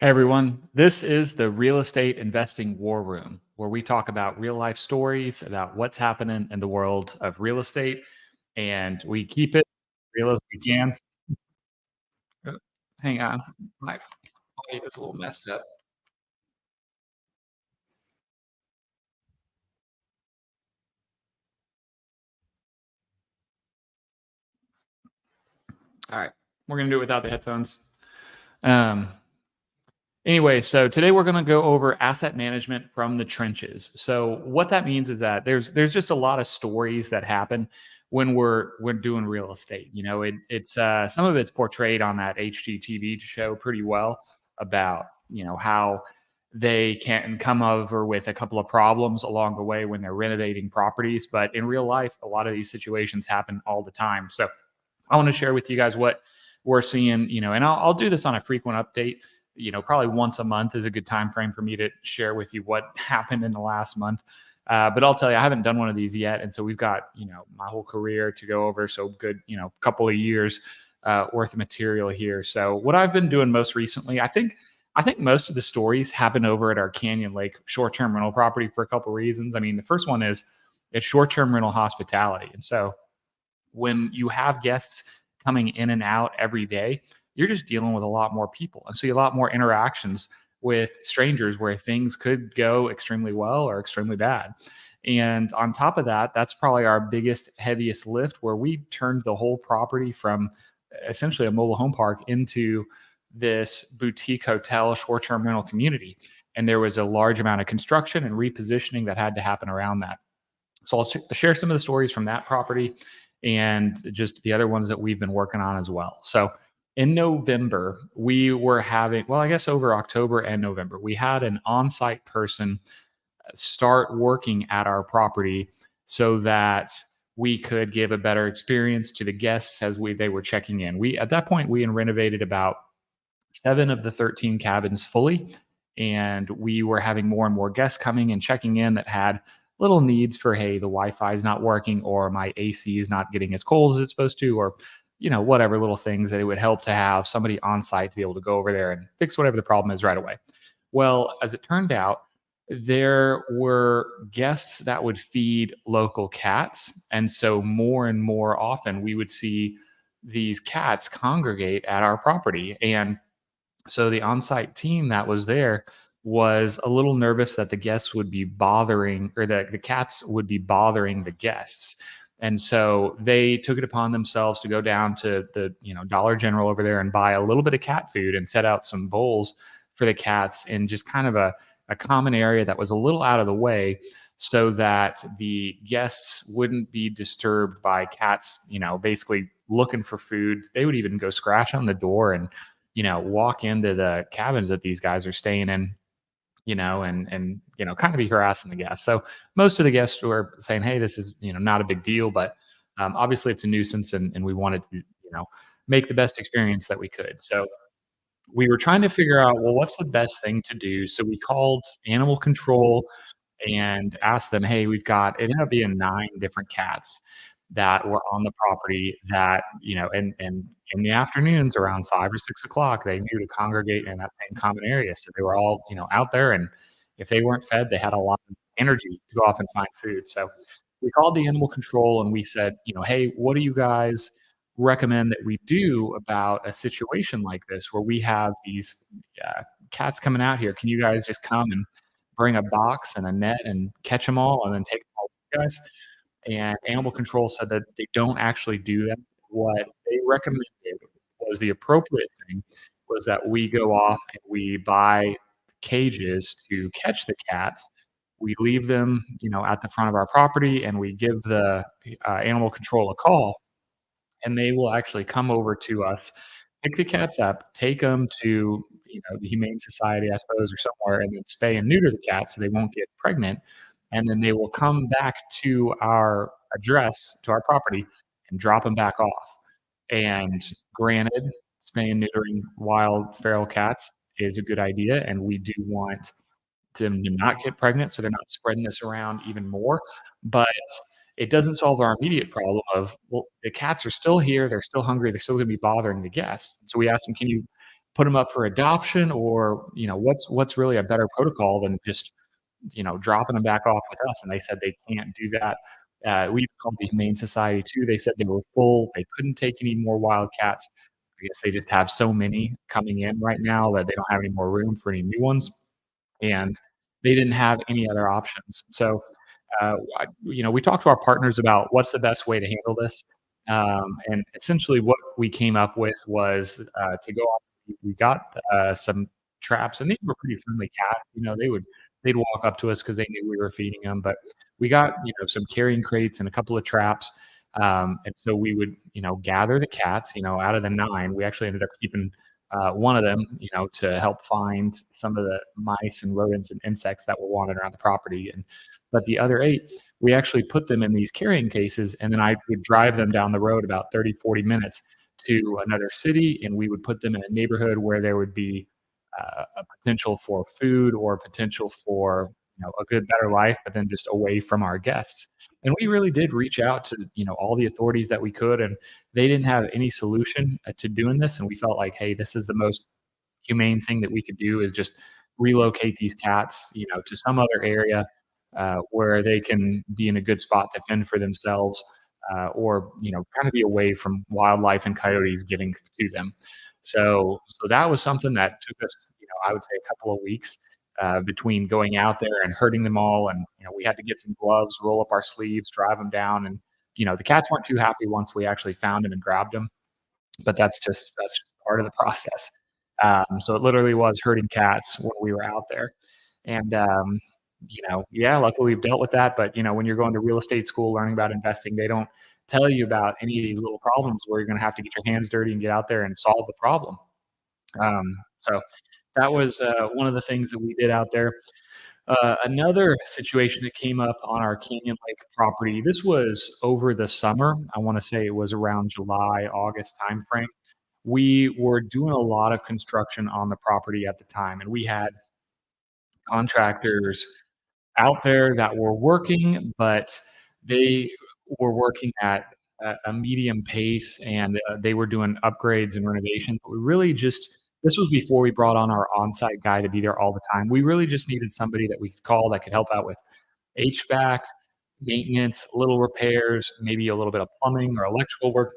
Hey everyone, this is the Real Estate Investing War Room, where we talk about real life stories about what's happening in the world of real estate, and we keep it real as we can. Uh, Hang on, my audio is a little messed up. All right, we're gonna do it without the headphones. Um, Anyway, so today we're going to go over asset management from the trenches. So what that means is that there's just a lot of stories that happen when we're doing real estate. It's some of it's portrayed on that HGTV show pretty well about how they can come over with a couple of problems along the way when they're renovating properties. But in real life, a lot of these situations happen all the time. So I want to share with you guys what we're seeing, and I'll do this on a frequent update. Probably once a month is a good time frame for me to share with you what happened in the last month. But I'll tell you, I haven't done one of these yet, and so we've got my whole career to go over. So good, couple of years worth of material here. So what I've been doing most recently, I think most of the stories happen over at our Canyon Lake short-term rental property for a couple of reasons. I mean, the first one is it's short-term rental hospitality, and so when you have guests coming in and out every day, you're just dealing with a lot more people. And so you have a lot more interactions with strangers where things could go extremely well or extremely bad. And on top of that, that's probably our biggest, heaviest lift where we turned the whole property from essentially a mobile home park into this boutique hotel short term rental community. And there was a large amount of construction and repositioning that had to happen around that. So I'll share some of the stories from that property and just the other ones that we've been working on as well. So in November, we were having, well, I guess over October and November, we had an on site person start working at our property so that we could give a better experience to the guests as they were checking in. We at that point we had renovated about 7 of the 13 cabins fully, and we were having more and more guests coming and checking in that had little needs for, hey, the Wi-Fi is not working, or my AC is not getting as cold as it's supposed to, or whatever little things that it would help to have somebody on site to be able to go over there and fix whatever the problem is right away. Well, as it turned out, there were guests that would feed local cats. And so more and more often we would see these cats congregate at our property. And so the on-site team that was there was a little nervous that the guests would be bothering, or that the cats would be bothering the guests. And so they took it upon themselves to go down to the Dollar General over there and buy a little bit of cat food and set out some bowls for the cats in just kind of a common area that was a little out of the way, so that the guests wouldn't be disturbed by cats, basically looking for food. They would even go scratch on the door and walk into the cabins that these guys are staying in, and kind of be harassing the guests. So most of the guests were saying, "Hey, this is not a big deal," but obviously it's a nuisance, and we wanted to make the best experience that we could. So we were trying to figure out, well, what's the best thing to do? So we called animal control and asked them, "Hey, we've got," it ended up being 9 different cats that were on the property that, and in the afternoons around 5 or 6 o'clock, they knew to congregate in that same common area. So they were all, out there, and if they weren't fed, they had a lot of energy to go off and find food. So we called the animal control and we said, "Hey, what do you guys recommend that we do about a situation like this where we have these cats coming out here? Can you guys just come and bring a box and a net and catch them all and then take them all with you guys?" And animal control said that they don't actually do that. What they recommended was the appropriate thing was that we go off and we buy cages to catch the cats. We leave them, at the front of our property, and we give the animal control a call, and they will actually come over to us, pick the cats up, take them to, the Humane Society, I suppose, or somewhere, and then spay and neuter the cats so they won't get pregnant, and then they will come back to our address, to our property, and drop them back off. And granted, spaying and neutering wild feral cats is a good idea, and we do want them to not get pregnant, so they're not spreading this around even more. But it doesn't solve our immediate problem of, well, the cats are still here, they're still hungry, they're still gonna be bothering the guests. So we asked them, put them up for adoption, or what's really a better protocol than just dropping them back off with us? And they said they can't do that. We called the Humane Society too. They said they were full. They couldn't take any more wild cats. I guess they just have so many coming in right now that they don't have any more room for any new ones, and they didn't have any other options. So, we talked to our partners about what's the best way to handle this, and essentially what we came up with was to go. We got some traps, and these were pretty friendly cats. They'd walk up to us because they knew we were feeding them. But we got some carrying crates and a couple of traps, and so we would gather the cats. Out of the nine, we actually ended up keeping one of them, to help find some of the mice and rodents and insects that were wandering around the property. But the other eight, we actually put them in these carrying cases, and then I would drive them down the road about 30, 40 minutes to another city, and we would put them in a neighborhood where there would be a potential for food or potential for a good, better life, but then just away from our guests. And we really did reach out to all the authorities that we could, and they didn't have any solution to doing this. And we felt like, hey, this is the most humane thing that we could do, is just relocate these cats, to some other area where they can be in a good spot to fend for themselves, or kind of be away from wildlife and coyotes getting to them. So that was something that took us, I would say, a couple of weeks between going out there and herding them all, and we had to get some gloves, roll up our sleeves, drive them down, and the cats weren't too happy once we actually found them and grabbed them, but that's just part of the process. So it literally was herding cats when we were out there. And yeah, luckily we've dealt with that. But when you're going to real estate school learning about investing, they don't tell you about any of these little problems where you're going to have to get your hands dirty and get out there and solve the problem. So that was one of the things that we did out there. Another situation that came up on our Canyon Lake property, this was over the summer. I want to say it was around July, August timeframe. We were doing a lot of construction on the property at the time, and we had contractors out there that were working, but they were working at a medium pace, and they were doing upgrades and renovations. But we really just this was before we brought on our on-site guy to be there all the time. We really just needed somebody that we could call that could help out with HVAC, maintenance, little repairs, maybe a little bit of plumbing or electrical work,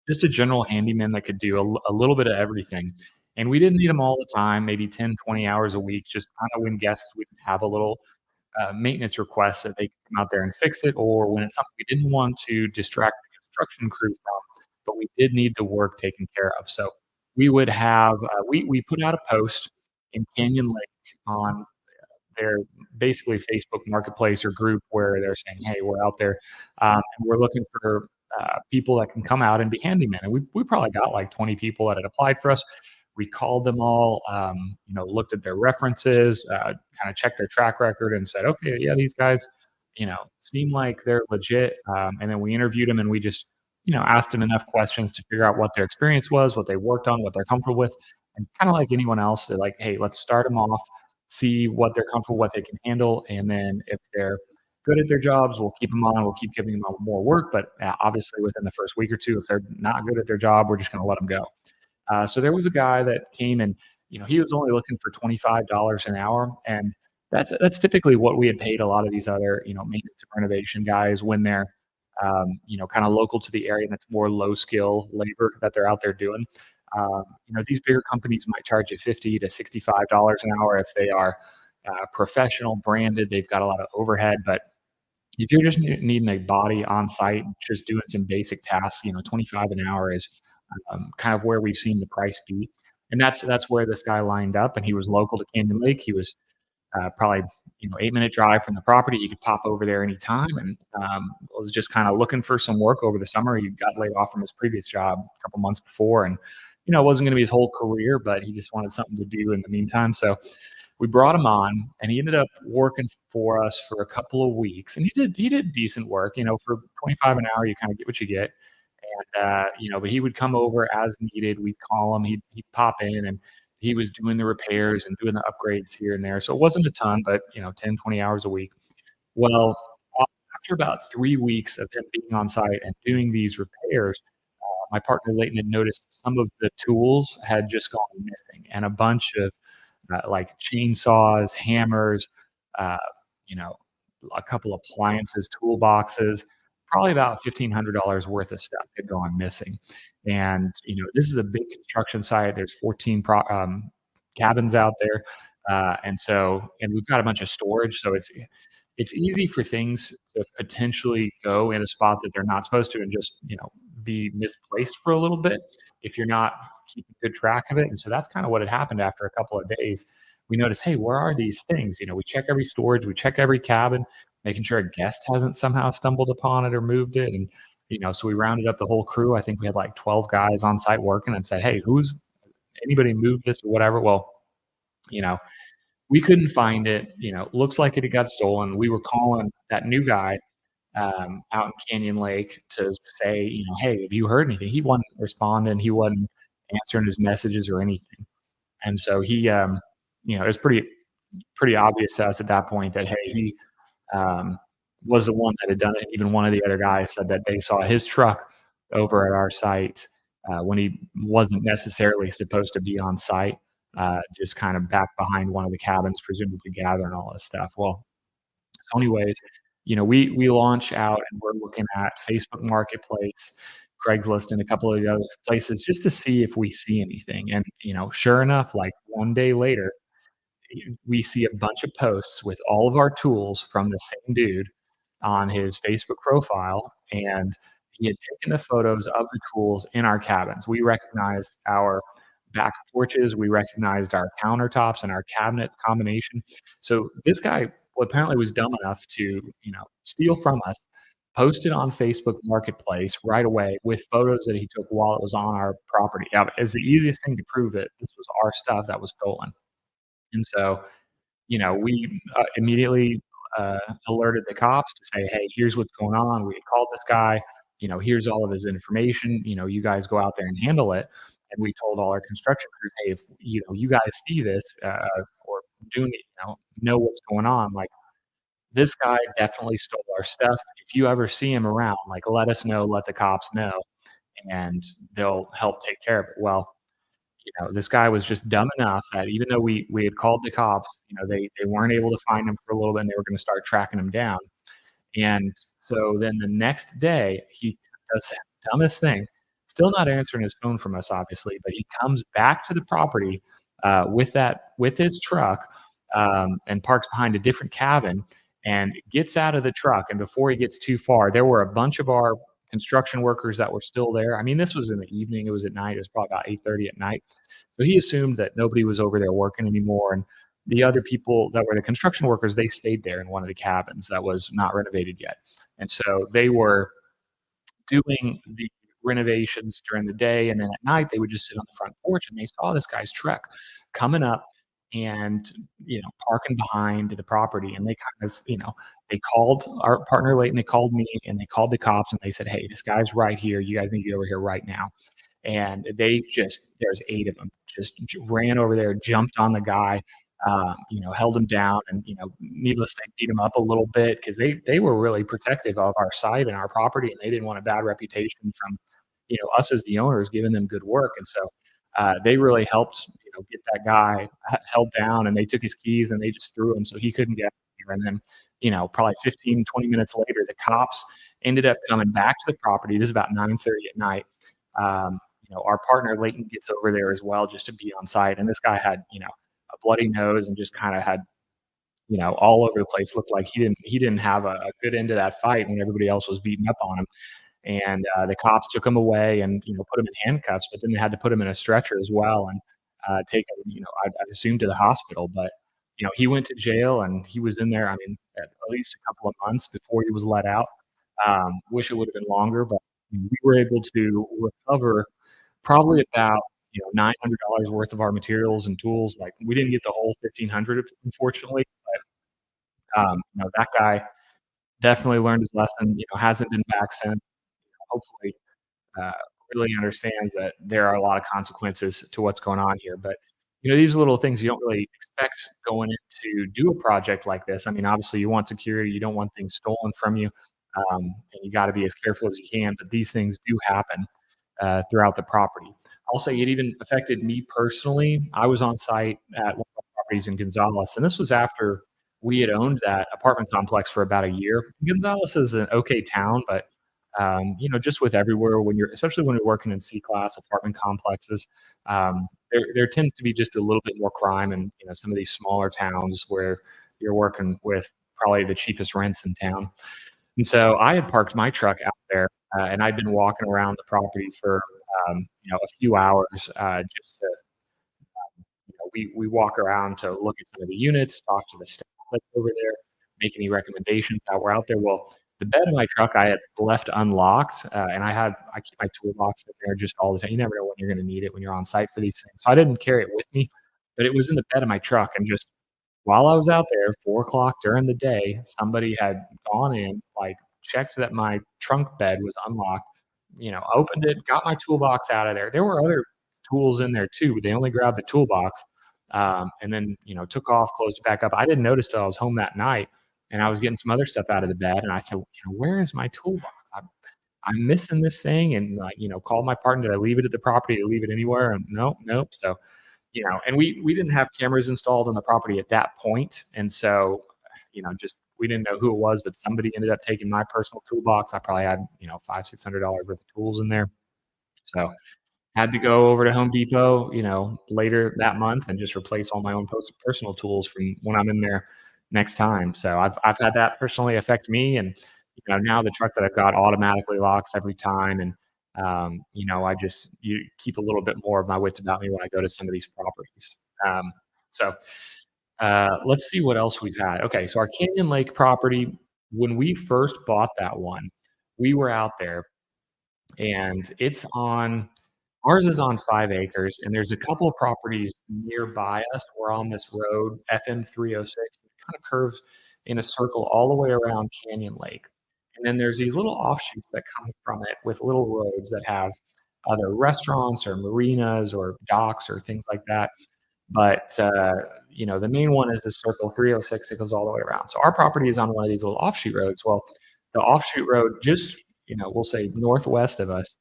just a general handyman that could do a little bit of everything. And we didn't need them all the time, maybe 10, 20 hours a week, just kind of when guests would have a little maintenance request that they could come out there and fix it, or when it's something we didn't want to distract the construction crew from, but we did need the work taken care of. So we would have, we put out a post in Canyon Lake on their basically Facebook marketplace or group where they're saying, "Hey, we're out there, and we're looking for people that can come out and be handymen." And we probably got like 20 people that had applied for us. We called them all, looked at their references, kind of checked their track record, and said, "Okay, yeah, these guys, seem like they're legit." And then we interviewed them, and we just asked them enough questions to figure out what their experience was, what they worked on, what they're comfortable with, and kind of like anyone else, they're like, "Hey, let's start them off, see what they're comfortable, what they can handle, and then if they're good at their jobs, we'll keep them on. We'll keep giving them more work, but obviously within the first week or two, if they're not good at their job, we're just going to let them go." So there was a guy that came, and he was only looking for $25 an hour, and that's typically what we had paid a lot of these other maintenance and renovation guys when they're kind of local to the area, and it's more low skill labor that they're out there doing. These bigger companies might charge you $50 to $65 an hour if they are professional, branded. They've got a lot of overhead, but if you're just needing a body on site, just doing some basic tasks, 25 an hour is kind of where we've seen the price be. And that's where this guy lined up, and he was local to Canyon Lake. He was probably 8-minute drive from the property. You could pop over there anytime, and was just kind of looking for some work over the summer. He got laid off from his previous job a couple months before, and it wasn't going to be his whole career, but he just wanted something to do in the meantime. So we brought him on, and he ended up working for us for a couple of weeks, and he did decent work. For 25 an hour, you kind of get what you get. And but he would come over as needed. We'd call him. He'd pop in, and he was doing the repairs and doing the upgrades here and there. So it wasn't a ton, but 10, 20 hours a week. Well, after about 3 weeks of him being on site and doing these repairs, my partner Leighton had noticed some of the tools had just gone missing, and a bunch of like chainsaws, hammers, uh, you know, a couple appliances, toolboxes, probably about $1,500 worth of stuff had gone missing. And this is a big construction site. There's 14 cabins out there, and we've got a bunch of storage, so it's easy for things to potentially go in a spot that they're not supposed to and just be misplaced for a little bit if you're not keeping good track of it. And so that's kind of what had happened after a couple of days. We noticed, hey, where are these things? We check every storage, we check every cabin, making sure a guest hasn't somehow stumbled upon it or moved it. And so we rounded up the whole crew. I think we had like 12 guys on site working and said, hey, who's anybody moved this or whatever? Well, you know, we couldn't find it. Looks like it had got stolen. We were calling that new guy out in Canyon Lake to say, hey, have you heard anything? He wasn't responding. He wasn't answering his messages or anything. And so it was pretty obvious to us at that point that, hey, he um, was the one that had done it. Even one of the other guys said that they saw his truck over at our site when he wasn't necessarily supposed to be on site, just kind of back behind one of the cabins, presumably gathering all this stuff. Well, so anyways, we launch out and we're looking at Facebook Marketplace, Craigslist, and a couple of those places just to see if we see anything. And sure enough, like one day later, we see a bunch of posts with all of our tools from the same dude on his Facebook profile, and he had taken the photos of the tools in our cabins. We recognized our back porches, we recognized our countertops and our cabinets combination. So this guy apparently was dumb enough to, steal from us, post it on Facebook Marketplace right away with photos that he took while it was on our property. Now, as the easiest thing to prove it, this was our stuff that was stolen. And so, we immediately alerted the cops to say, hey, here's what's going on. We had called this guy, here's all of his information, you guys go out there and handle it. And we told all our construction crews, hey, if you guys see this or do know what's going on, like this guy definitely stole our stuff. If you ever see him around, like let us know, let the cops know, and they'll help take care of it. Well, this guy was just dumb enough that even though we had called the cops, they weren't able to find him for a little bit, and they were going to start tracking him down. And so then the next day, he does the dumbest thing, still not answering his phone from us, obviously, but he comes back to the property with his truck and parks behind a different cabin and gets out of the truck. And before he gets too far, there were a bunch of our construction workers that were still there. I mean, this was in the evening. It was at night. It was probably about 8:30 at night. So he assumed that nobody was over there working anymore. And the other people that were the construction workers, they stayed there in one of the cabins that was not renovated yet. And so they were doing the renovations during the day, and then at night they would just sit on the front porch and they saw this guy's truck coming up and parking behind the property. And they kind of they called our partner Leighton, they called me, and they called the cops, and they said, hey, this guy's right here, you guys need to get over here right now. And there's 8 of them, just ran over there, jumped on the guy, held him down, and needless to say, beat him up a little bit because they were really protective of our site and our property, and they didn't want a bad reputation from us as the owners giving them good work. And so they really helped get that guy held down, and they took his keys and they just threw him so he couldn't get here. And then probably 15-20 minutes later, the cops ended up coming back to the property. This is about 9:30 at night. Our partner Leighton gets over there as well just to be on site, and this guy had a bloody nose and just kind of had all over the place. Looked like he didn't have a good end to that fight when everybody else was beating up on him. And the cops took him away and put him in handcuffs, but then they had to put him in a stretcher as well and take him, I assume, to the hospital. But he went to jail and he was in there. I mean, at least a couple of months before he was let out. Wish it would have been longer, but we were able to recover probably about $900 worth of our materials and tools. Like we didn't get the whole 1,500, unfortunately, but that guy definitely learned his lesson. Hasn't been back since. Hopefully, uh, really understands that there are a lot of consequences to what's going on here. But these are little things you don't really expect going in to do a project like this. I mean, obviously, you want security, you don't want things stolen from you, and you got to be as careful as you can. But these things do happen. throughout the property. I'll say it even affected me personally. I was on site at one of our properties in Gonzales, and this was after we had owned that apartment complex for about a year. Gonzales is an okay town, but just with everywhere when you're, especially when you're working in C-class apartment complexes, there tends to be just a little bit more crime in some of these smaller towns where you're working with probably the cheapest rents in town. And so I had parked my truck out there, and I'd been walking around the property for a few hours, just to we walk around to look at some of the units, talk to the staff that's over there, make any recommendations that were out there. Well, the bed in my truck I had left unlocked, and I keep my toolbox in there just all the time. You never know when you're going to need it when you're on site for these things. So I didn't carry it with me, but it was in the bed of my truck, and just while I was out there, 4 o'clock during the day, somebody had gone in, like, checked that my trunk bed was unlocked, opened it, got my toolbox out of there. There were other tools in there too, but they only grabbed the toolbox, and then, took off, closed it back up. I didn't notice till I was home that night, and I was getting some other stuff out of the bed, and I said, "Where is my toolbox? I'm missing this thing," and, called my partner, "Did I leave it at the property? Did I leave it anywhere?" And, "Nope, nope." So, and we didn't have cameras installed on the property at that point, and so, just we didn't know who it was, but somebody ended up taking my personal toolbox. I probably had, $500-600 worth of tools in there. So, had to go over to Home Depot, later that month and just replace all my own personal tools from when I'm in there next time. So I've had that personally affect me, and now the truck that I've got automatically locks every time, and I just you keep a little bit more of my wits about me when I go to some of these properties. So let's see what else we've had. Okay, so our Canyon Lake property, when we first bought that one, we were out there, and it's on ours is on 5 acres, and there's a couple of properties nearby us. We're on this road, FM 306. It kind of curves in a circle all the way around Canyon Lake. And then there's these little offshoots that come from it with little roads that have other restaurants or marinas or docks or things like that. But the main one is the Circle 306 that goes all the way around. So our property is on one of these little offshoot roads. Well, the offshoot road just, we'll say northwest of us,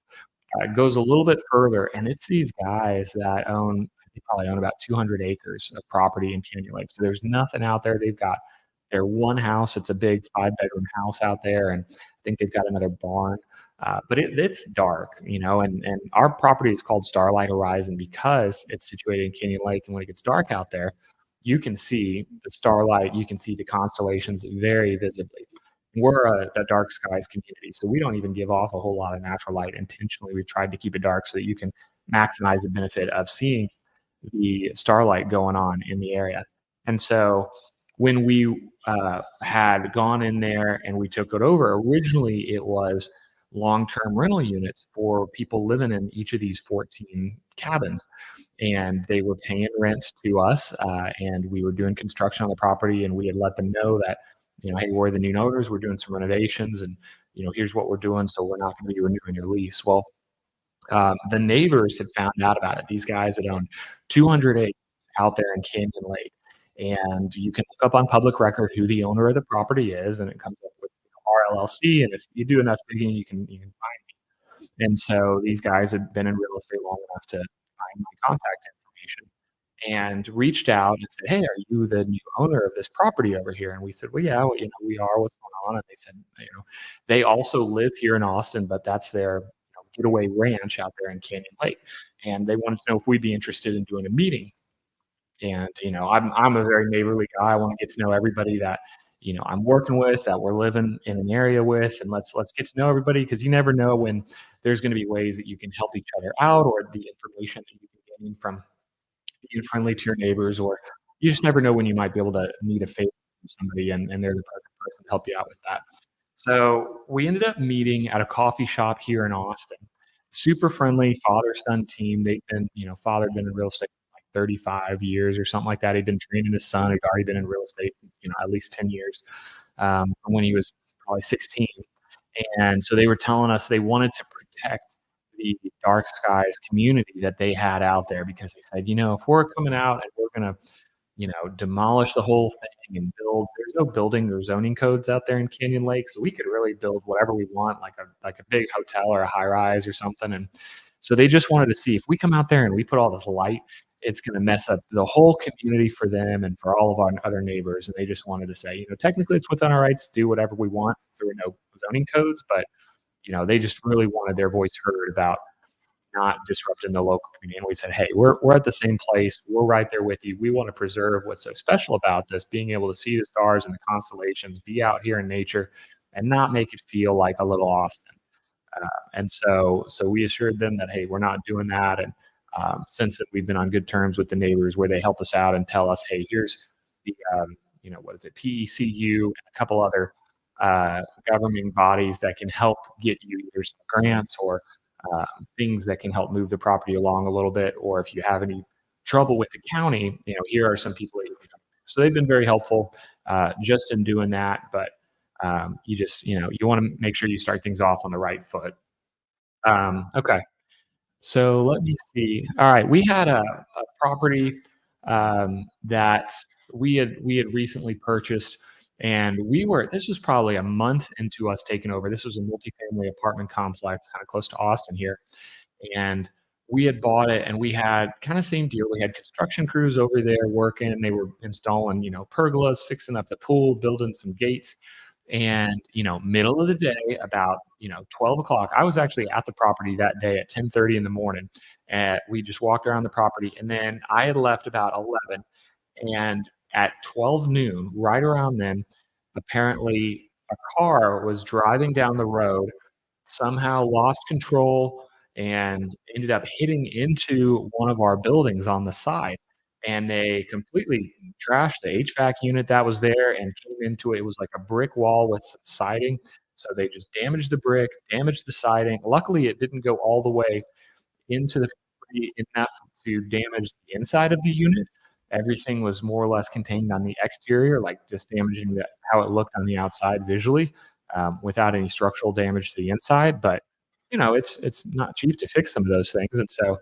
goes a little bit further, and it's these guys that they probably own about 200 acres of property in Canyon Lake. So there's nothing out there. They've got their one house. It's a big 5-bedroom house out there, and I think they've got another barn. But it's dark, and our property is called Starlight Horizon because it's situated in Canyon Lake. And when it gets dark out there, you can see the starlight, you can see the constellations very visibly. We're a dark skies community, so we don't even give off a whole lot of natural light intentionally. We've tried to keep it dark so that you can maximize the benefit of seeing the starlight going on in the area. And so when we had gone in there and we took it over, originally it was long-term rental units for people living in each of these 14 cabins, and they were paying rent to us, and we were doing construction on the property, and we had let them know that, hey, we're the new owners, we're doing some renovations, and here's what we're doing, so we're not going to be renewing your lease. Well, the neighbors had found out about it. These guys had owned 200 acres out there in Canyon Lake, and you can look up on public record who the owner of the property is, and it comes up with RLLC. And if you do enough digging, you can find me. And so these guys had been in real estate long enough to find my contact information and reached out and said, "Hey, are you the new owner of this property over here?" And we said, "Well, yeah, well, we are. What's going on?" And they said, they also live here in Austin, but that's their getaway ranch out there in Canyon Lake, and they wanted to know if we'd be interested in doing a meeting. And I'm a very neighborly guy. I want to get to know everybody that I'm working with, that we're living in an area with, and let's get to know everybody, because you never know when there's going to be ways that you can help each other out, or the information that you can gain from being friendly to your neighbors, or you just never know when you might be able to need a favor from somebody, and they're the perfect person to help you out with that. So we ended up meeting at a coffee shop here in Austin. Super friendly father-son team. They've been, father had been in real estate for like 35 years or something like that. He'd been training his son. He'd already been in real estate, at least 10 years, from when he was probably 16. And so they were telling us they wanted to protect the dark skies community that they had out there, because they said, if we're coming out and we're going to, demolish the whole thing and build, there's no building or zoning codes out there in Canyon Lake. So we could really build whatever we want, like a big hotel or a high rise or something. And So they just wanted to see if we come out there and we put all this light, it's going to mess up the whole community for them and for all of our other neighbors. And they just wanted to say, technically it's within our rights to do whatever we want since there were no zoning codes, but they just really wanted their voice heard about not disrupting the local community. And we said, hey, we're at the same place. We're right there with you. We want to preserve what's so special about this, being able to see the stars and the constellations, be out here in nature, and not make it feel like a little Austin. And so we assured them that, hey, we're not doing that. And since that, we've been on good terms with the neighbors where they help us out and tell us, hey, here's the, what is it, PECU and a couple other governing bodies that can help get you either some grants or things that can help move the property along a little bit. Or if you have any trouble with the county, here are some people that you can talk to. So they've been very helpful just in doing that. But you just, you want to make sure you start things off on the right foot. Okay. So let me see. All right. We had a property that we had recently purchased, and this was probably a month into us taking over. This was a multifamily apartment complex kind of close to Austin here. And we had bought it, and we had kind of same deal. We had construction crews over there working, and they were installing, pergolas, fixing up the pool, building some gates. And, middle of the day, about, 12 o'clock, I was actually at the property that day at 10:30 in the morning. And we just walked around the property. And then I had left about 11. And at 12 noon, right around then, apparently a car was driving down the road, somehow lost control and ended up hitting into one of our buildings on the side. And they completely trashed the HVAC unit that was there and came into it. It was like a brick wall with some siding. So they just damaged the brick, damaged the siding. Luckily, it didn't go all the way into the property enough to damage the inside of the unit. Everything was more or less contained on the exterior, like just damaging how it looked on the outside visually, without any structural damage to the inside. But it's not cheap to fix some of those things, and so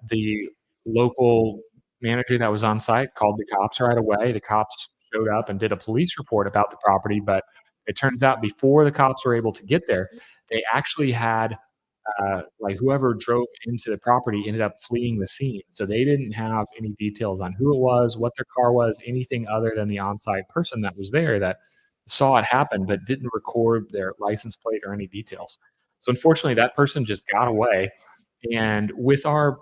the local manager that was on site called the cops right away. The cops showed up and did a police report about the property, but it turns out before the cops were able to get there, they actually had like whoever drove into the property ended up fleeing the scene. So they didn't have any details on who it was, what their car was, anything other than the on-site person that was there that saw it happen, but didn't record their license plate or any details. So unfortunately, that person just got away. And with our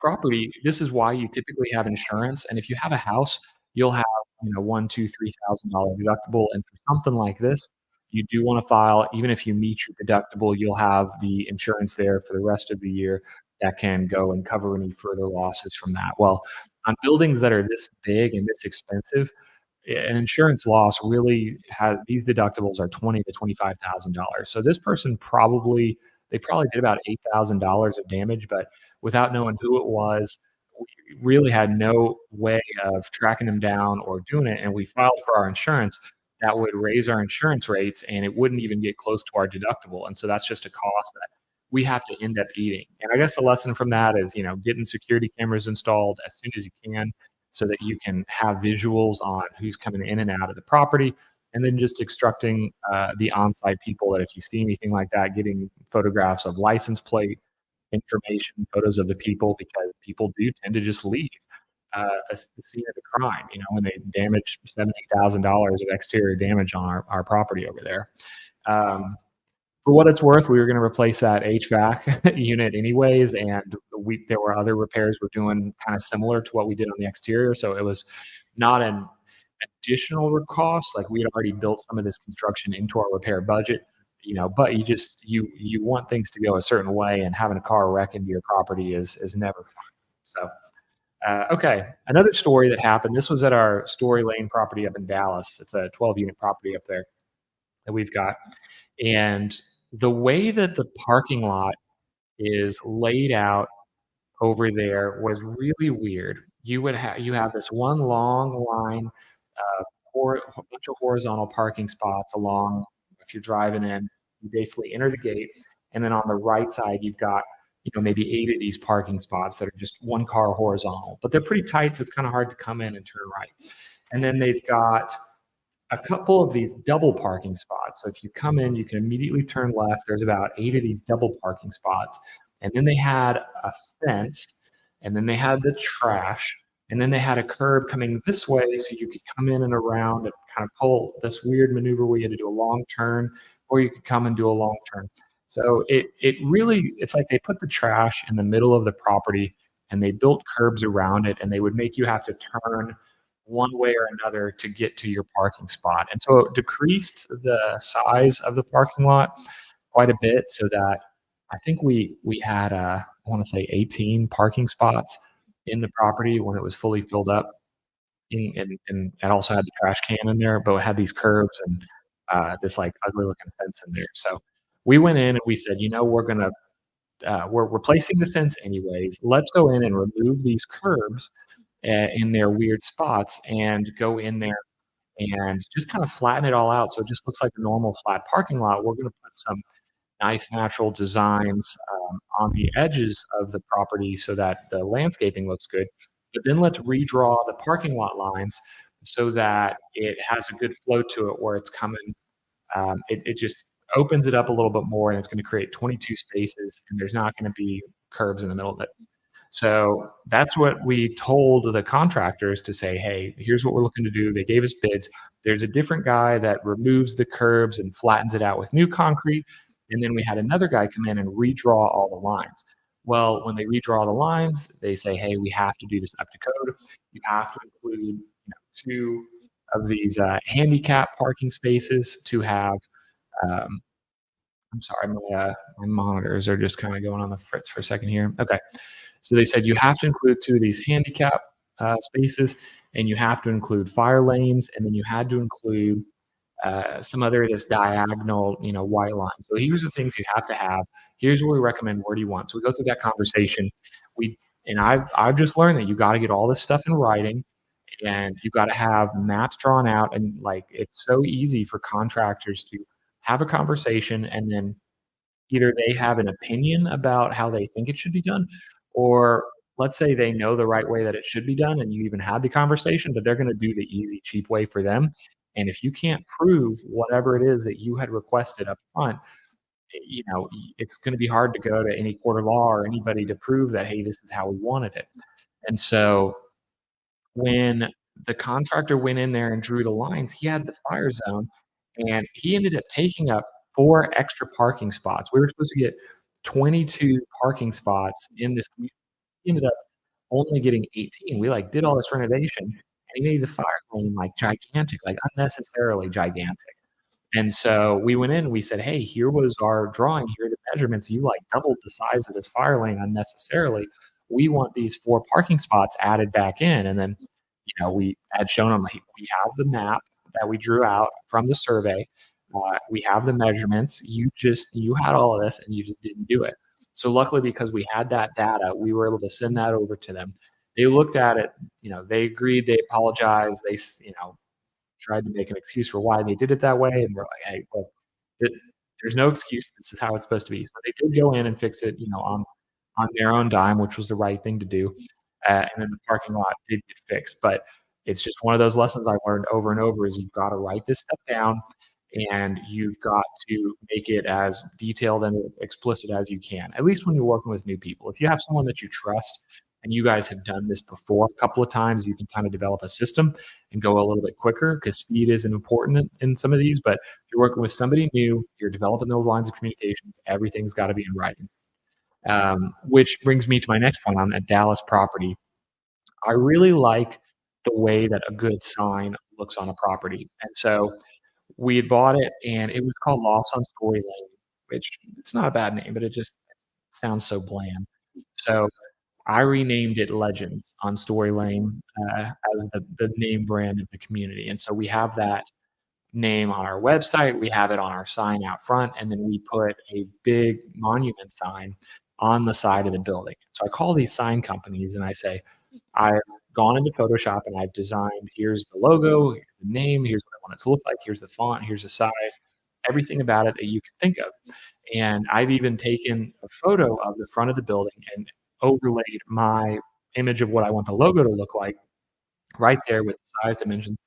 property, this is why you typically have insurance. And if you have a house, you'll have, one, two, $3,000 deductible. And for something like this, you do want to file, even if you meet your deductible, you'll have the insurance there for the rest of the year that can go and cover any further losses from that. Well, on buildings that are this big and this expensive, an insurance loss really has these deductibles are $20,000 to $25,000. So this person they probably did about $8,000 of damage, but without knowing who it was, we really had no way of tracking them down or doing it. And we filed for our insurance that would raise our insurance rates, and it wouldn't even get close to our deductible. And so that's just a cost that we have to end up eating. And I guess the lesson from that is, getting security cameras installed as soon as you can so that you can have visuals on who's coming in and out of the property. And then just instructing the on-site people that if you see anything like that, getting photographs of license plate information, photos of the people, because people do tend to just leave the scene of the crime, when they damage $70,000 of exterior damage on our property over there. For what it's worth, we were going to replace that HVAC unit anyways, and there were other repairs we're doing kind of similar to what we did on the exterior, so it was not an additional cost. Like we had already built some of this construction into our repair budget, but you want things to go a certain way, and having a car wreck into your property is never fun. So. Okay, another story that happened. This was at our Story Lane property up in Dallas. It's a 12-unit property up there that we've got. And the way that the parking lot is laid out over there was really weird. You have this one long line, a bunch of horizontal parking spots along. If you're driving in, you basically enter the gate, and then on the right side you've got maybe 8 of these parking spots that are just one car horizontal, but they're pretty tight, so it's kind of hard to come in and turn right. And then they've got a couple of these double parking spots. So if you come in, you can immediately turn left. There's about 8 of these double parking spots. and then they had a fence, and then they had the trash, and then they had a curb coming this way so you could come in and around and kind of pull this weird maneuver where you had to do a long turn, or you could come and do a long turn. So it really it's like they put the trash in the middle of the property and they built curbs around it, and they would make you have to turn one way or another to get to your parking spot. And so it decreased the size of the parking lot quite a bit so that I think we had, I wanna say 18 parking spots in the property when it was fully filled up, and it also had the trash can in there, but it had these curbs and, this, like, ugly looking fence in there. So we went in and we said, "You know, we're replacing the fence anyways. Let's go in and remove these curbs, in their weird spots and go in there and just kind of flatten it all out so it just looks like a normal flat parking lot. We're gonna put some nice natural designs, on the edges of the property so that the landscaping looks good. But then let's redraw the parking lot lines so that it has a good flow to it where it's coming. It just opens it up a little bit more, and it's going to create 22 spaces, and there's not going to be curbs in the middle of it. So that's what we told the contractors to say, hey, here's what we're looking to do. They gave us bids. There's a different guy that removes the curbs and flattens it out with new concrete. And then we had another guy come in and redraw all the lines. Well, when they redraw the lines, they say, hey, we have to do this up to code. You have to include two of these handicap parking spaces to have. Um, I'm sorry, my monitors are just kind of going on the fritz for a second here. Okay. So they said you have to include two of these handicap spaces, and you have to include fire lanes, and then you had to include some other just diagonal, white line. So here's the things you have to have. Here's what we recommend. Where do you want? So we go through that conversation. We and I've just learned that you got to get all this stuff in writing, and you got to have maps drawn out. And like it's so easy for contractors to have a conversation and then either they have an opinion about how they think it should be done, or let's say they know the right way that it should be done and you even had the conversation, but they're gonna do the easy, cheap way for them. And if you can't prove whatever it is that you had requested up front, it's gonna be hard to go to any court of law or anybody to prove that, "Hey, this is how we wanted it." And so when the contractor went in there and drew the lines, he had the fire zone, and he ended up taking up 4 extra parking spots. We were supposed to get 22 parking spots in this community. He ended up only getting 18. We, like, did all this renovation, and he made the fire lane, like, gigantic, like, unnecessarily gigantic. And so we went in and we said, "Hey, here was our drawing. Here are the measurements. You like doubled the size of this fire lane unnecessarily. We want these 4 parking spots added back in." And then, we had shown them, like, we have the map that we drew out from the survey. We have the measurements. You had all of this and you just didn't do it. So luckily, because we had that data, we were able to send that over to them. They looked at it. They agreed. They apologized. Tried to make an excuse for why they did it that way, and we're like, "Hey, well, it there's no excuse. This is how it's supposed to be." So they did go in and fix it, on their own dime, which was the right thing to do, and then the parking lot did get fixed, but it's just one of those lessons I learned over and over is you've gotta write this stuff down, and you've got to make it as detailed and explicit as you can, at least when you're working with new people. If you have someone that you trust and you guys have done this before a couple of times, you can kind of develop a system and go a little bit quicker because speed isn't important in some of these. But if you're working with somebody new, you're developing those lines of communications, everything's got to be in writing. Which brings me to my next point on that Dallas property. I really like the way that a good sign looks on a property. And so we had bought it and it was called Lost on Story Lane, which it's not a bad name, but it just sounds so bland. So I renamed it Legends on Story Lane, as the name brand of the community, and so we have that name on our website, we have it on our sign out front, and then we put a big monument sign on the side of the building. So I call these sign companies and I say, "I've gone into Photoshop and I've designed here's the logo, here's the name, here's what I want it to look like, here's the font, here's the size, everything about it that you can think of." And I've even taken a photo of the front of the building and overlaid my image of what I want the logo to look like right there with the size dimensions.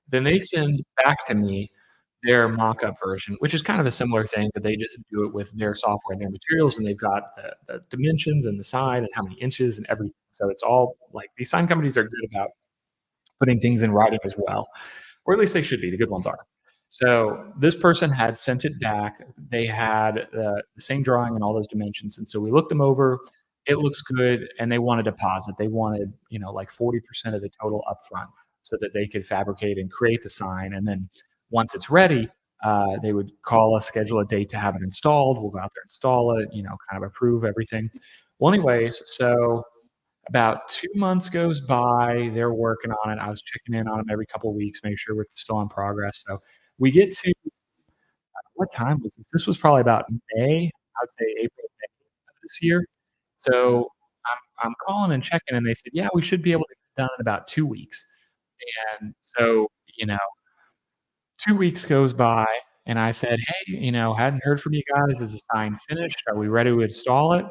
Then they send back to me their mock-up version, which is kind of a similar thing, but they just do it with their software and their materials, and they've got the dimensions and the sign and how many inches and everything. So it's all like these sign companies are good about putting things in writing as well, or at least they should be. The good ones are. So this person had sent it back. They had the same drawing and all those dimensions, and so we looked them over. It looks good, and they want a deposit. They wanted, like 40% of the total upfront, so that they could fabricate and create the sign, and then once it's ready, they would call us, schedule a date to have it installed. We'll go out there, install it, kind of approve everything. Well, anyways, so about 2 months goes by, they're working on it. I was checking in on them every couple of weeks, make sure we're still on progress. So we get to what time was this? This was probably about May, I would say April, May of this year. So I'm calling and checking, and they said, "Yeah, we should be able to get it done in about 2 weeks." And so, you know, 2 weeks goes by, and I said, "Hey, hadn't heard from you guys. Is the sign finished? Are we ready to install it?"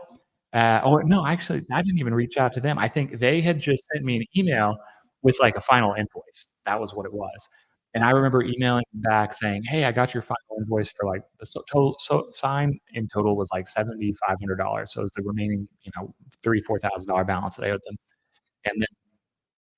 Oh, no, actually, I didn't even reach out to them. I think they had just sent me an email with, like, a final invoice. That was what it was. And I remember emailing them back saying, "Hey, I got your final invoice for, like, the total sign in total was, like, $7,500." So it was the remaining, $3,000-$4,000 balance that I owed them. And then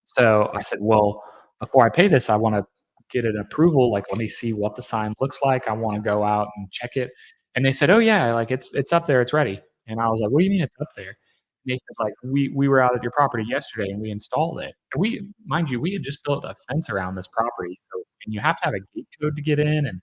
so I said, "Well, before I pay this, I wanna get an approval, like, let me see what the sign looks like. I wanna go out and check it." And they said, "Oh, yeah, like, it's up there, it's ready." And I was like, "What do you mean it's up there?" And they said, like, "We were out at your property yesterday, and we installed it." And mind you, we had just built a fence around this property, so and you have to have a gate code to get in, and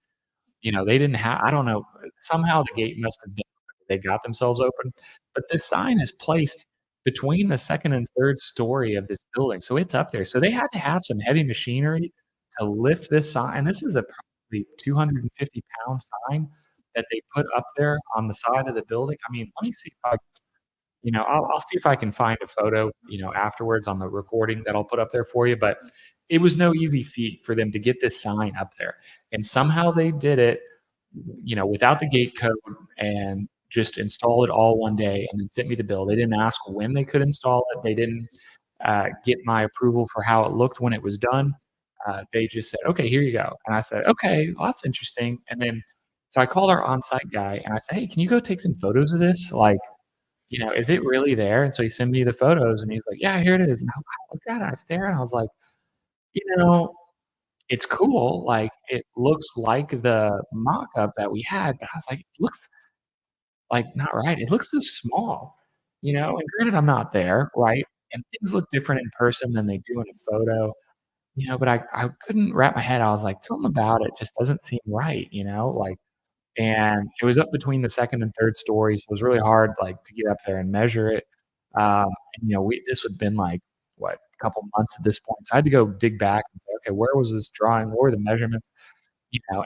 they didn't have I don't know, somehow the gate must have been they got themselves open, but this sign is placed between the 2nd and 3rd story of this building, so it's up there. So they had to have some heavy machinery to lift this sign, and this is a probably 250-pound sign that they put up there on the side of the building. I mean, let me see if I'll see if I can find a photo, afterwards on the recording that I'll put up there for you, but it was no easy feat for them to get this sign up there, and somehow they did it, without the gate code and just installed it all one day and then sent me the bill. They didn't ask when they could install it. They didn't, get my approval for how it looked when it was done. They just said, "Okay, here you go." And I said, "Okay, well, that's interesting." And then so I called our on-site guy and I said, "Hey, can you go take some photos of this? Like, is it really there?" And so he sent me the photos and he's like, "Yeah, here it is." And I looked at it, I stared, and I was like, "You know, it's cool. Like, it looks like the mock-up that we had," but I was like, "It looks, like, not right. It looks so small." And granted, I'm not there, right? And things look different in person than they do in a photo, but I couldn't wrap my head. I was like, "Something about it just doesn't seem right," like and it was up between the 2nd and 3rd stories. So it was really hard, like, to get up there and measure it. And, we this would have been, like, what, a couple months at this point. So I had to go dig back and say, "Okay, where was this drawing? What were the measurements?"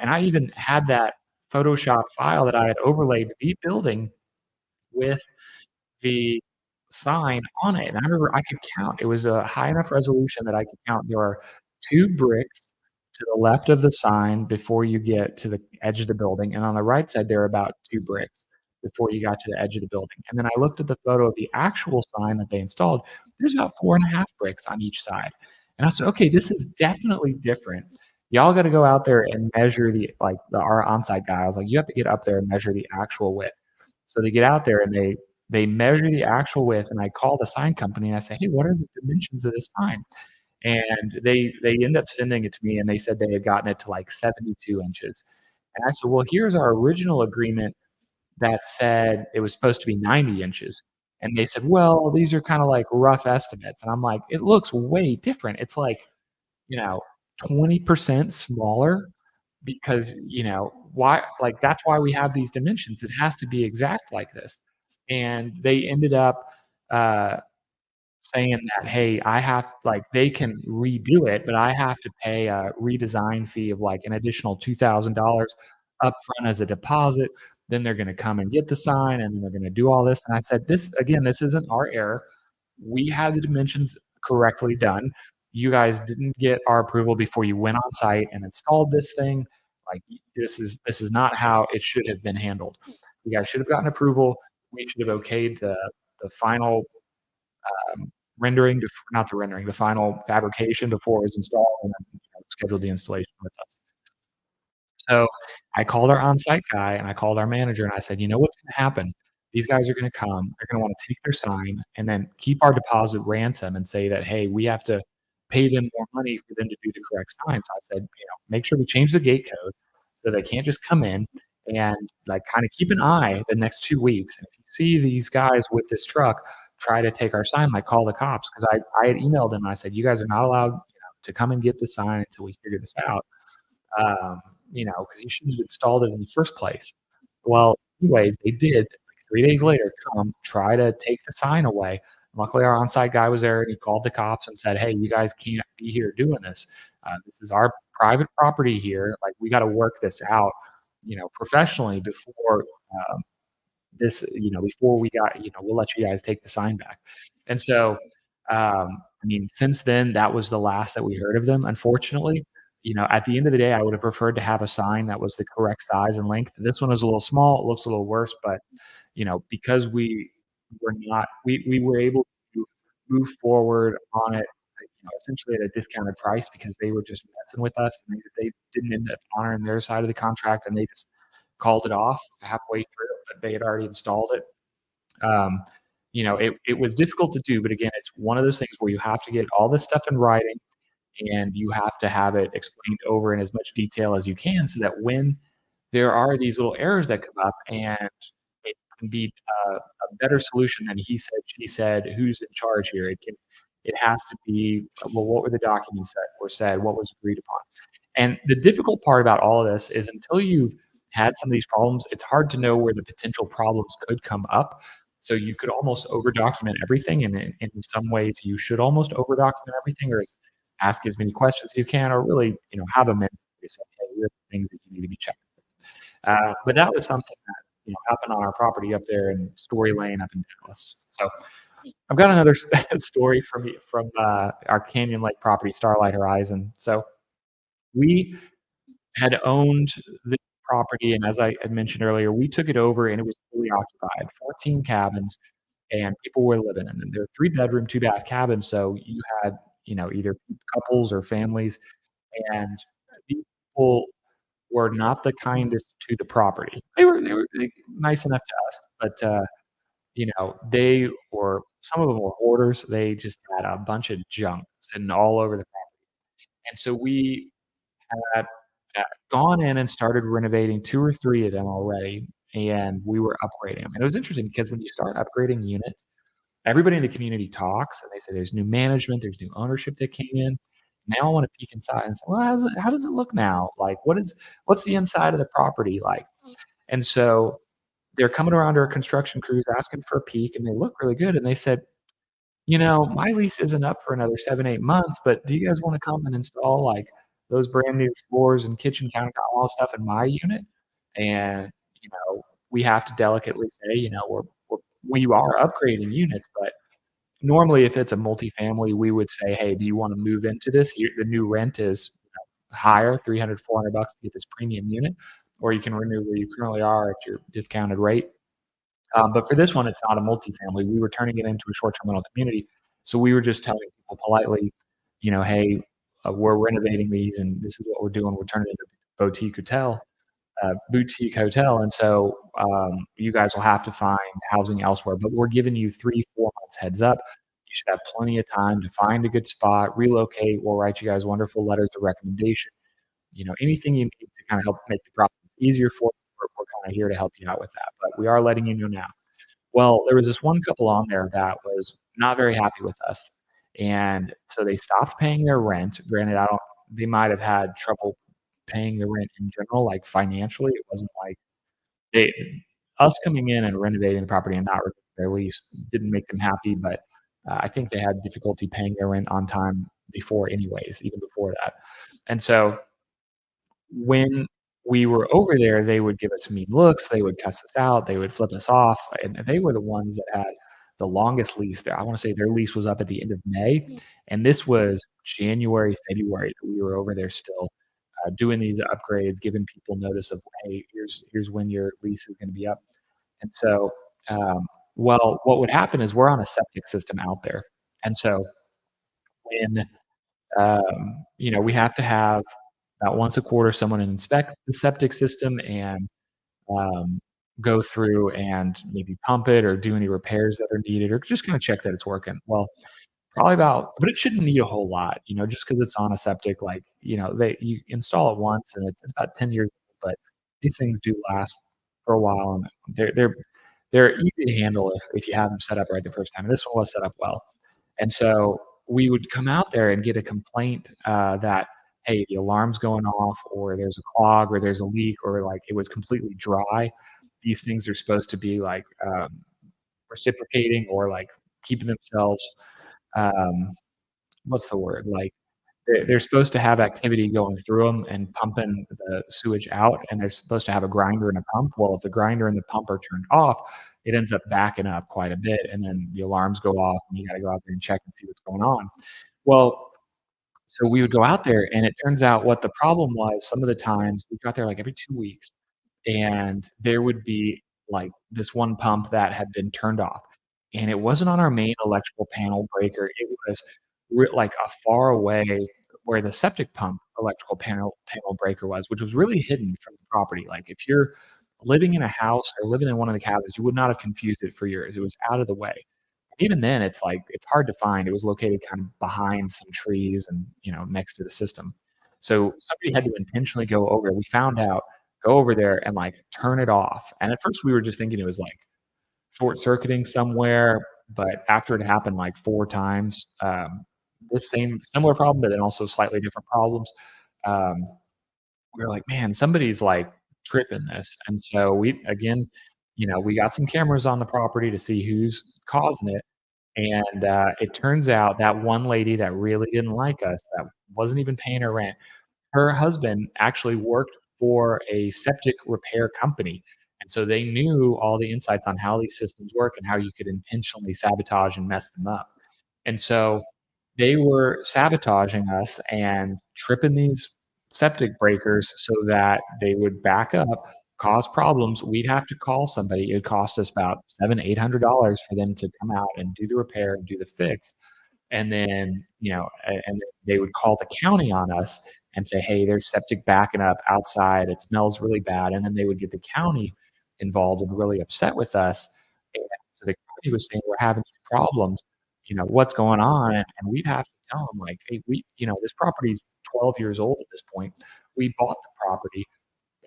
And I even had that Photoshop file that I had overlaid the building with the sign on it, and I remember I could count. It was a high enough resolution that I could count. There are 2 bricks to the left of the sign before you get to the edge of the building, and on the right side, there are about 2 bricks before you got to the edge of the building, and then I looked at the photo of the actual sign that they installed. There's about 4.5 bricks on each side, and I said, "Okay, this is definitely different. Y'all gotta go out there and measure our on-site guy." I was like, "You have to get up there and measure the actual width." So they get out there and they measure the actual width, and I call the sign company and I say, "Hey, what are the dimensions of this sign?" And they end up sending it to me, and they said they had gotten it to, like, 72 inches. And I said, "Well, here's our original agreement that said it was supposed to be 90 inches." And they said, "Well, these are kinda like rough estimates." And I'm like, "It looks way different. It's like, you know, 20% smaller because, why like, that's why we have these dimensions. It has to be exact like this." And they ended up, uh, saying that, "Hey, I have like, they can redo it, but I have to pay a redesign fee of, like, an additional $2,000 upfront as a deposit. Then they're gonna come and get the sign, and then they're gonna do all this." And I said, "This again, this isn't our error. We had the dimensions correctly done. You guys didn't get our approval before you went on site and installed this thing. Like, this is not how it should have been handled. You guys should have gotten approval. We should have okayed the final, rendering bef not the rendering, the final fabrication before it was installed and then, scheduled the installation with us." So I called our on-site guy and I called our manager and I said, "You know what's gonna happen? These guys are gonna come, they're gonna wanna take their sign and then keep our deposit ransom and say that, 'Hey, we have to pay them more money for them to do the correct sign.'" So I said, "Make sure we change the gate code so they can't just come in and, like, kinda keep an eye the next 2 weeks. And if you see these guys with this truck try to take our sign, like, call the cops." 'Cause I had emailed them and I said, "You guys are not allowed, to come and get the sign until we figure this out." um, because you shouldn't have installed it in the first place. Well, anyways, they did, like 3 days later, come try to take the sign away. Luckily, our on-site guy was there, and he called the cops and said, "Hey, you guys can't be here doing this. This is our private property here. Like, we gotta work this out, professionally before, um, before we'll let you guys take the sign back." And so, I mean, since then, that was the last that we heard of them, unfortunately. At the end of the day, I would have preferred to have a sign that was the correct size and length. This one is a little small, it looks a little worse, but, because we were able to move forward on it, essentially at a discounted price because they were just messing with us, and they didn't end up honoring their side of the contract, and they just called it off halfway through, but they had already installed it. Um, it was difficult to do, but again, it's one of those things where you have to get all this stuff in writing, and you have to have it explained over in as much detail as you can so that when there are these little errors that come up and it can be a better solution than he said, she said, who's in charge here? It has to be, well, what were the documents that were said? What was agreed upon? And the difficult part about all of this is until you've had some of these problems, it's hard to know where the potential problems could come up. So you could almost over document everything, and in some ways, you should almost over document everything, or ask as many questions as you can, or really, have them in. Say, hey, here are the things that you need to be checking. But that was something that happened on our property up there in Story Lane up in Dallas. So I've got another story from our Canyon Lake property, Starlight Horizon. So we had owned the property, and as I had mentioned earlier, we took it over, and it was fully occupied, 14 cabins, and people were living in them. They're 3-bedroom, 2-bath cabins, so you had, either couples or families, and these people were not the kindest to the property. They were nice enough to us, but, they were some of them were hoarders. They just had a bunch of junk sitting all over the and so we had, gone in and started renovating 2 or 3 of them already, and we were upgrading them. And it was interesting because when you start upgrading units, everybody in the community talks, and they say there's new management, there's new ownership that came in. Now I wanna peek inside and say, "Well, how does it look now? Like, what's the inside of the property like?" And so they're coming around to our construction crews asking for a peek, and they look really good, and they said, "My lease isn't up for another 7, 8 months, but do you guys wanna come and install, like, those brand new floors and kitchen countertop, all that stuff in my unit?" And, we have to delicately say, we are upgrading units, but normally, if it's a multifamily, we would say, "Hey, do you wanna move into this? The new rent is, higher, 300, $400 to get this premium unit, or you can renew where you currently are at your discounted rate." But for this one, it's not a multifamily. We were turning it into a short-term rental community, so we were just telling people politely, "Hey, we're renovating these, and this is what we're doing. We're turning it into a boutique hotel, and so, you guys will have to find housing elsewhere, but we're giving you 3, 4 months heads up. You should have plenty of time to find a good spot, relocate. We'll write you guys wonderful letters of recommendation. Anything you need to kinda help make the process easier for you, we're kinda here to help you out with that, but we are letting you know now." Well, there was this one couple on there that was not very happy with us, and so they stopped paying their rent. Granted, I don't they might have had trouble paying the rent in general, like, financially. It wasn't like they us coming in and renovating the property and not renewing their lease didn't make them happy, but, I think they had difficulty paying their rent on time before anyways, even before that. And so when we were over there, they would give us mean looks, they would cuss us out, they would flip us off, and they were the ones that had the longest lease there. I wanna say their lease was up at the end of May, and this was January, February that we were over there still, doing these upgrades, giving people notice of, "Hey, here's when your lease is gonna be up." And so, well, what would happen is we're on a septic system out there, and so when, we have to have about once a quarter, someone inspect the septic system and um, go through and maybe pump it or do any repairs that are needed or just kind of check that it's working. Well, probably about, but it shouldn't need a whole lot, just because it's on a septic, like, you install it once and it's about 10 years old, but these things do last for a while and they're easy to handle if you have them set up right the first time. And this one was set up well. And so we would come out there and get a complaint that, hey, the alarm's going off, or there's a clog, or there's a leak, or like it was completely dry. These things are supposed to be like reciprocating or like keeping themselves um, what's the word? Like they're supposed to have activity going through them and pumping the sewage out, and they're supposed to have a grinder and a pump. Well, if the grinder and the pump are turned off, it ends up backing up quite a bit, and then the alarms go off, and you got to go out there and check and see what's going on. Well, so we would go out there, and it turns out what the problem was. Some of the times we got there like every 2 weeks, and there would be like this one pump that had been turned off, and it wasn't on our main electrical panel breaker. It was like a far away where the septic pump electrical panel breaker was, which was really hidden from the property. Like if you're living in a house or living in one of the cabins, you would not have confused it for yours. It was out of the way. Even then, it's like it's hard to find. It was located kind of behind some trees and, next to the system. So somebody had to intentionally go over. We found out, go over there and like turn it off. And at first we were just thinking it was like short circuiting somewhere, but after it happened like 4 times, this same similar problem, but then also slightly different problems, um, we were like, "Man, somebody's, like, tripping this." And so we again, we got some cameras on the property to see who's causing it, and, it turns out that one lady that really didn't like us, that wasn't even paying her rent, her husband actually worked for a septic repair company, and so they knew all the insights on how these systems work and how you could intentionally sabotage and mess them up. And so they were sabotaging us and tripping these septic breakers so that they would back up, cause problems. We'd have to call somebody. It'd cost us about $700-800 for them to come out and do the repair and do the fix. And then, and they would call the county on us and say, "Hey, there's septic backing up outside. It smells really bad." And then they would get the county involved and really upset with us. And so the county was saying, "We're having these problems. What's going on?" And we'd have to tell them like, "Hey, this property's 12 years old at this point. We bought the property.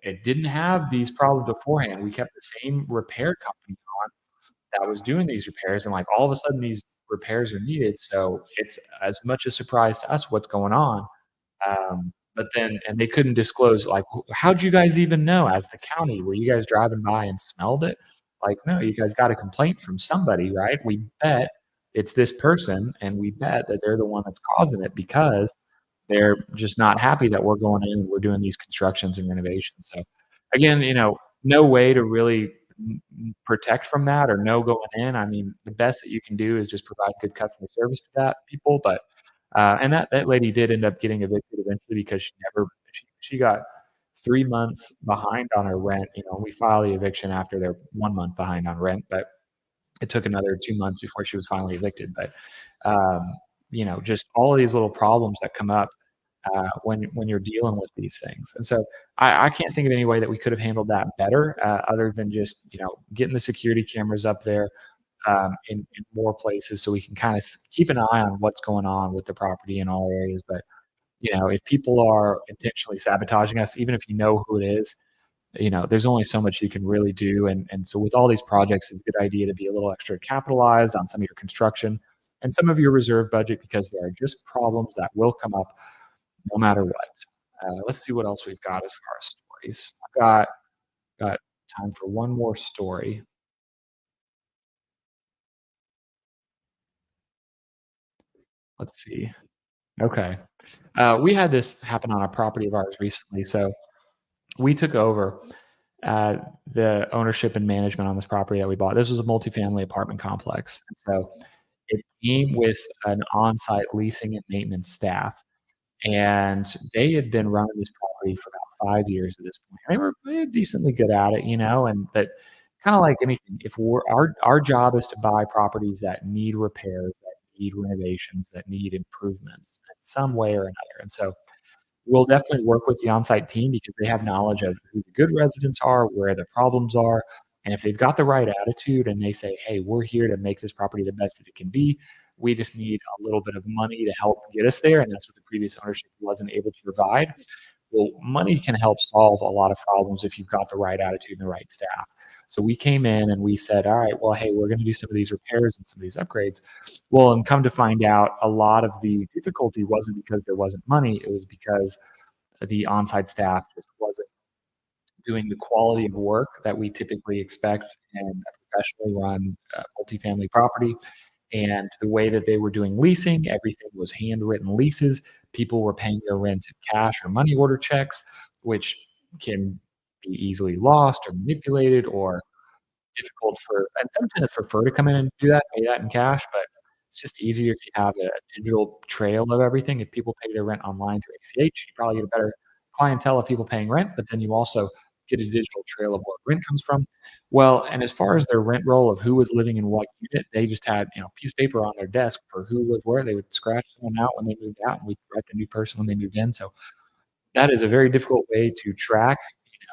It didn't have these problems beforehand. We kept the same repair company on that was doing these repairs, and like all of a sudden these repairs are needed. So it's as much a surprise to us what's going on." But then, and they couldn't disclose, like, how'd you guys even know as the county? Were you guys driving by and smelled it? Like, no, you guys got a complaint from somebody, right? We bet it's this person, and we bet that they're the one that's causing it because they're just not happy that we're going in and we're doing these constructions and renovations. So again, no way to really protect from that or know going in. I mean, the best that you can do is just provide good customer service to that people. But and that lady did end up getting evicted eventually because she got 3 months behind on her rent. We filed the eviction after they're 1 month behind on rent, but it took another 2 months before she was finally evicted. But just all of these little problems that come up when you're dealing with these things. And so I can't think of any way that we could have handled that better, other than just getting the security cameras up there in more places so we can kind of keep an eye on what's going on with the property in all areas. But if people are intentionally sabotaging us, even if you know who it is, there's only so much you can really do. And so with all these projects, it's a good idea to be a little extra capitalized on some of your construction and some of your reserve budget because there are just problems that will come up no matter what. Let's see what else we've got as far as stories. I've got time for one more story. Let's see. Okay. We had this happen on a property of ours recently. So we took over uh, the ownership and management on this property that we bought. This was a multifamily apartment complex. And so it came with an on-site leasing and maintenance staff. And they had been running this property for about 5 years at this point. They were decently good at it, and but kinda like anything, if we're our job is to buy properties that need repairs, that need renovations, that need improvements in some way or another. And so we'll definitely work with the on-site team because they have knowledge of who the good residents are, where the problems are, and if they've got the right attitude and they say, "Hey, we're here to make this property the best that it can be. We just need a little bit of money to help get us there," and that's what the previous ownership wasn't able to provide. Well, money can help solve a lot of problems if you've got the right attitude and the right staff. So we came in and we said, all right, well, hey, we're going to do some of these repairs and some of these upgrades. Well, and come to find out, a lot of the difficulty wasn't because there wasn't money, it was because the on-site staff just wasn't doing the quality of work that we typically expect in a professionally run multifamily property. And the way that they were doing leasing, everything was handwritten leases. People were paying their rent in cash or money order checks, which can be easily lost or manipulated or difficult for, and some tenants prefer to come in and do that, pay that in cash, but it's just easier if you have a digital trail of everything. If people pay their rent online through ACH, you probably get a better clientele of people paying rent, but then you also get a digital trail of where rent comes from. Well, and as far as their rent roll of who was living in what unit, they just had, a piece of paper on their desk for who lived where. They would scratch someone out when they moved out, and we'd write the new person when they moved in. So that is a very difficult way to track,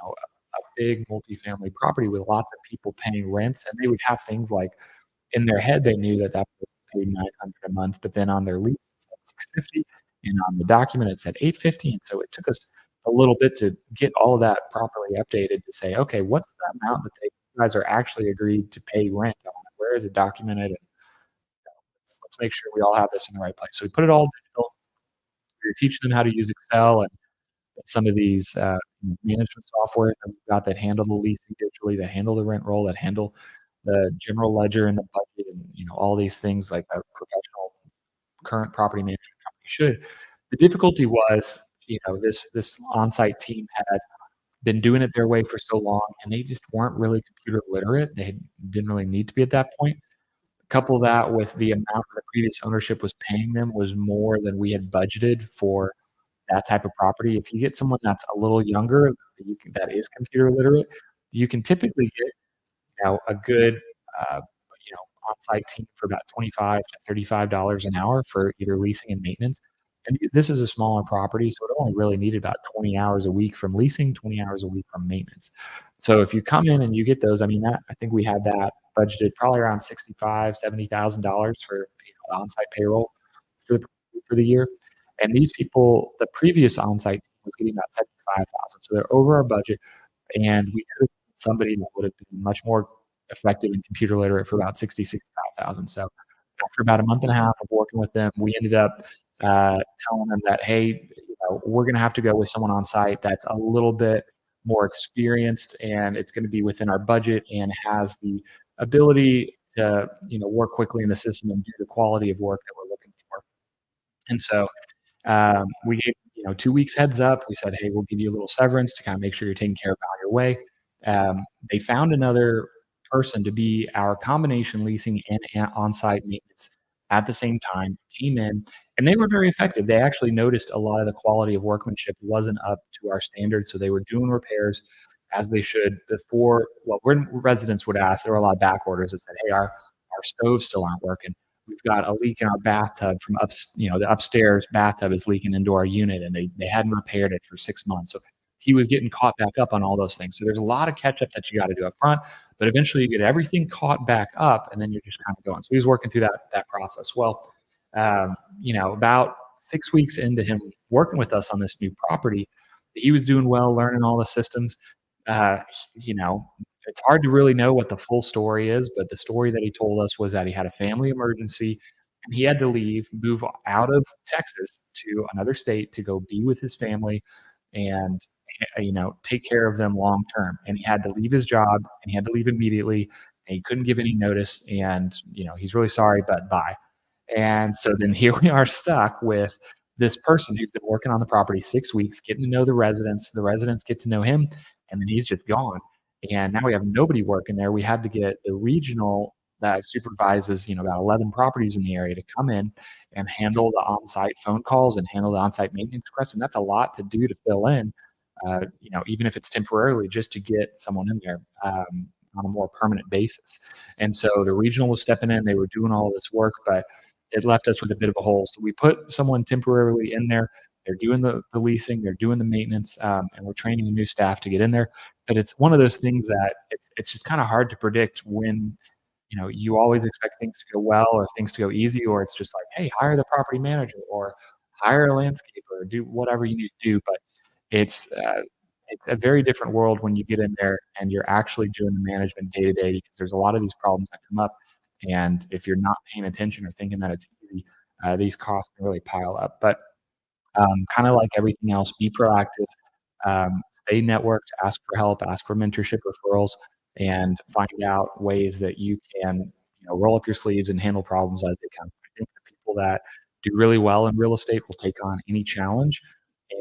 a big multifamily property with lots of people paying rents, and they would have things like in their head, they knew that that person paid 900 a month, but then on their lease, it said 650, and on the document, it said 850, and so it took us a little bit to get all of that properly updated to say, "Okay, what's the amount that they you guys are actually agreed to pay rent on? Where is it documented? And let's make sure we all have this in the right place." So we put it all digital. We teach them how to use Excel and some of these, management software that we've got that handle the leasing digitally, that handle the rent roll, that handle the general ledger and the budget and, all these things like a professional current property management company should. The difficulty was, this on-site team had been doing it their way for so long, and they just weren't really computer literate. They didn't really need to be at that point. Couple that with the amount that the previous ownership was paying them was more than we had budgeted for that type of property. If you get someone that's a little younger, that is computer literate, you can typically get, a good, uh, on-site team for about 25 to $35 an hour for either leasing and maintenance. And this is a smaller property, so it only really needed about 20 hours a week from leasing, 20 hours a week from maintenance. So if you come in and you get those, I mean, that I think we had that budgeted probably around 65, $70,000 for, on-site payroll for the year. And these people, the previous on-site team was getting about 75,000, so they're over our budget, and we could have somebody that would have been much more effective and computer literate for about 65,000. So after about a month and a half of working with them, we ended up telling them that, hey, we're going to have to go with someone on site that's a little bit more experienced, and it's going to be within our budget and has the ability to, work quickly in the system and do the quality of work that we're looking for. And so we gave, 2 weeks heads up. We said, "Hey, we'll give you a little severance to kinda make sure you're taken care of on your way." They found another person to be our combination leasing and on-site maintenance at the same time, came in, and they were very effective. They actually noticed a lot of the quality of workmanship wasn't up to our standards, so they were doing repairs as they should before. Well, when residents would ask, there were a lot of back orders that said, "Hey, our stoves still aren't working. We've got a leak in our bathtub from the upstairs bathtub is leaking into our unit," and they hadn't repaired it for 6 months. So he was getting caught back up on all those things. So there's a lot of catch up that you got to do up front, but eventually you get everything caught back up, and then you're just kind of going. So he was working through that process. Well, about 6 weeks into him working with us on this new property, he was doing well, learning all the systems. Uh, you know, it's hard to really know what the full story is, but the story that he told us was that he had a family emergency and he had to leave, move out of Texas to another state to go be with his family and take care of them long term. And he had to leave his job and he had to leave immediately and he couldn't give any notice and he's really sorry, but bye. And so then here we are stuck with this person who's been working on the property 6 weeks, getting to know the residents. The residents get to know him, and then he's just gone. And now we have nobody working there. We had to get the regional that supervises, about 11 properties in the area to come in and handle the on-site phone calls and handle the on-site maintenance requests. And that's a lot to do to fill in, even if it's temporarily just to get someone in there on a more permanent basis. And so the regional was stepping in. They were doing all this work, but it left us with a bit of a hole. So we put someone temporarily in there. they're doing the leasing, they're doing the maintenance, and we're training new staff to get in there. But it's one of those things that it's just kind of hard to predict when you always expect things to go well or things to go easy, or it's just like, hey, hire the property manager or hire a landscaper or do whatever you need to do. But it's it's a very different world when you get in there and you're actually doing the management day to day because there's a lot of these problems that come up. And if you're not paying attention or thinking that it's easy, these costs can really pile up. But kind of like everything else, be proactive, stay networked, ask for help, ask for mentorship referrals, and find out ways that you can, roll up your sleeves and handle problems as they come. I think the people that do really well in real estate will take on any challenge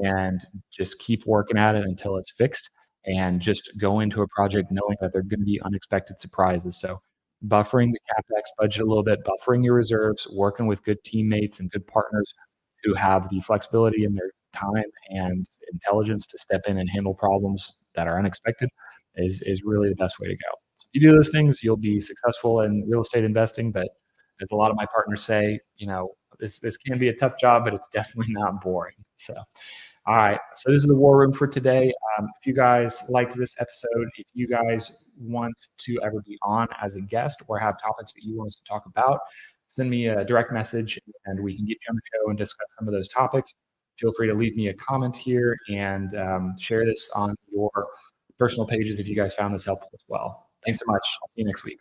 and just keep working at it until it's fixed and just go into a project knowing that there are going to be unexpected surprises. So buffering the capex budget a little bit, buffering your reserves, working with good teammates and good partners who have the flexibility in their time and intelligence to step in and handle problems that are unexpected is really the best way to go. So if you do those things, you'll be successful in real estate investing. But as a lot of my partners say, this can be a tough job, but it's definitely not boring. So, all right. So this is the war room for today. If you guys liked this episode, if you guys want to ever be on as a guest or have topics that you want us to talk about, send me a direct message and we can get you on the show and discuss some of those topics. Feel free to leave me a comment here and share this on your personal pages if you guys found this helpful as well. Thanks so much. I'll see you next week.